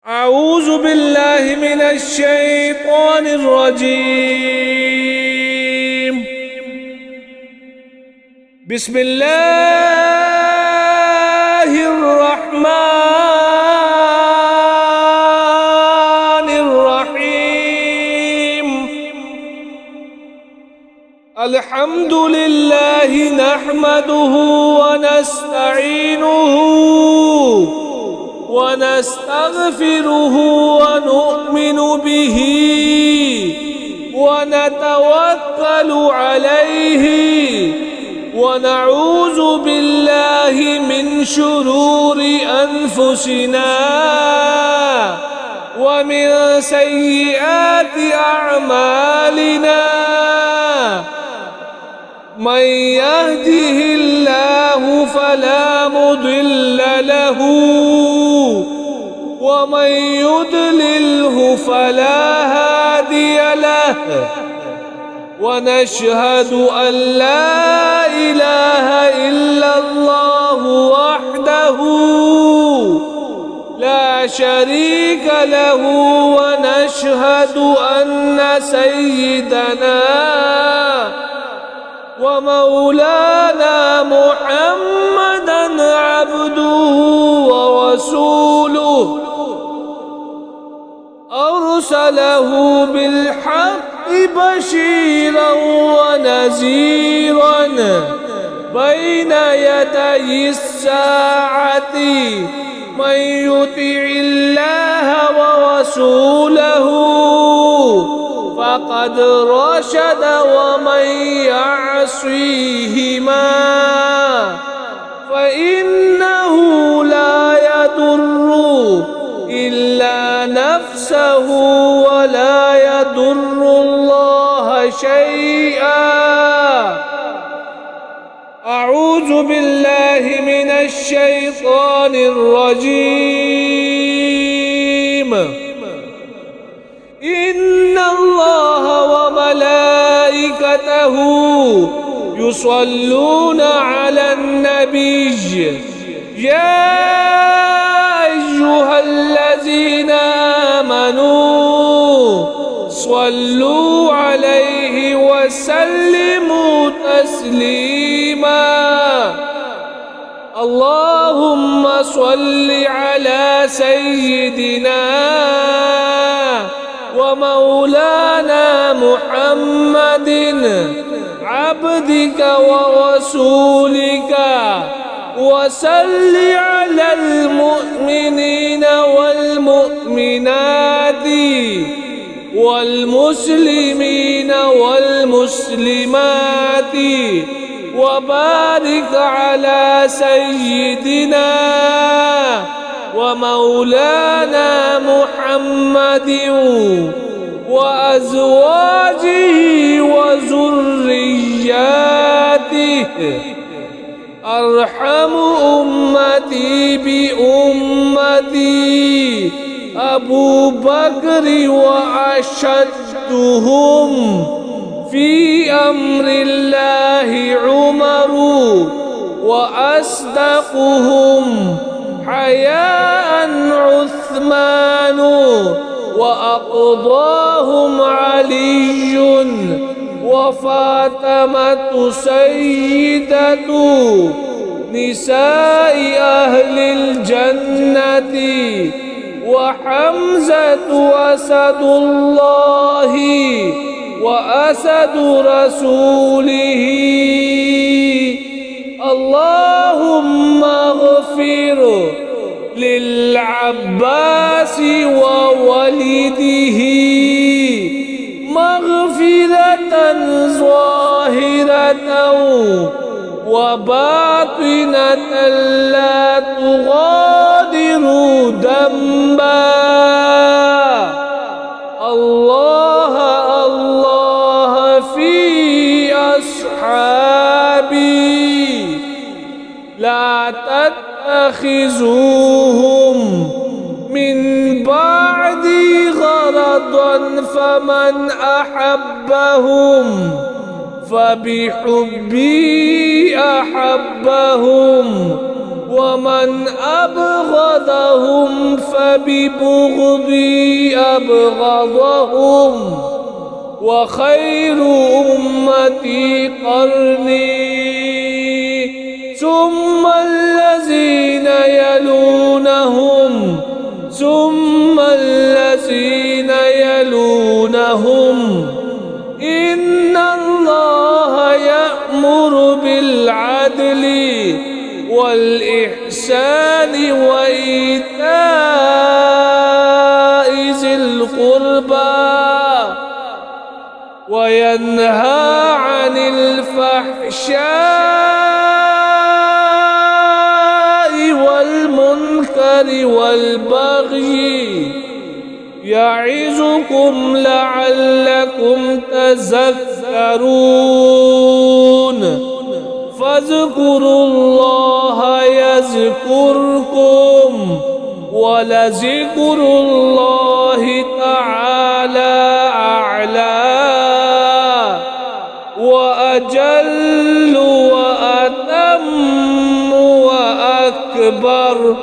أعوذ بالله من الشيطان الرجيم. بسم الله الرحمن الرحيم. الحمد لله نحمده ونستعينه ونستغفره ونؤمن به ونتوكل عليه ونعوذ بالله من شرور أنفسنا ومن سيئات أعمالنا. من يهده الله فلا مضل له ومن يضلله فلا هادي له. ونشهد أن لا إله إلا الله وحده لا شريك له. ونشهد أن سيدنا ومولانا محمدًا عبده ورسوله أرسله بالحق بشيرا ونذيرا بين يدي الساعة. من يطع الله ورسوله فقد رشد ومن يعصيهما فإنه لا يضر إلا نفسه ولا يضر الله شيئا. أعوذ بالله من الشيطان الرجيم. إن الله وملائكته يصلون على النبي يا أيها الذين آمنوا صلوا عليه وسلموا تسليما. اللهم صل على سيدنا ومولانا محمد عبدك ورسولك وصل على المؤمنين والمؤمنات والمسلمين والمسلمات وبارك على سيدنا ومولانا محمد وأزواجه وذرياته. أرحم أمتي بأمتي أبو بكر وأشدهم في أمر الله عمر وأصدقهم حياء عثمان وأقضاهم علي وفاطمة سيدة نساء أهل الجنة وحمزة أسد الله وأسد رسوله. اللهم اغفر للعباس وولده مغفرة ظاهرة وباطنة لا تغادر ذنبا. الله الله في أصحابي لا تتخذوهم من بعدي غرضا. فمن أحبهم فبحبي أحبهم ومن أبغضهم فببغضي أبغضهم وخير أمتي قرني ثم الذين يلونهم ثم الذين يلونهم إن الله يأمر بالعدل والإحسان وإيتاء ذي القربى وينهى عن الفحشاء والمنكر والبغي يعظكم لعلكم تذكرون فاذكروا الله يذكركم ولذكر الله تعالى أعلى وأجل وأتم وأكبر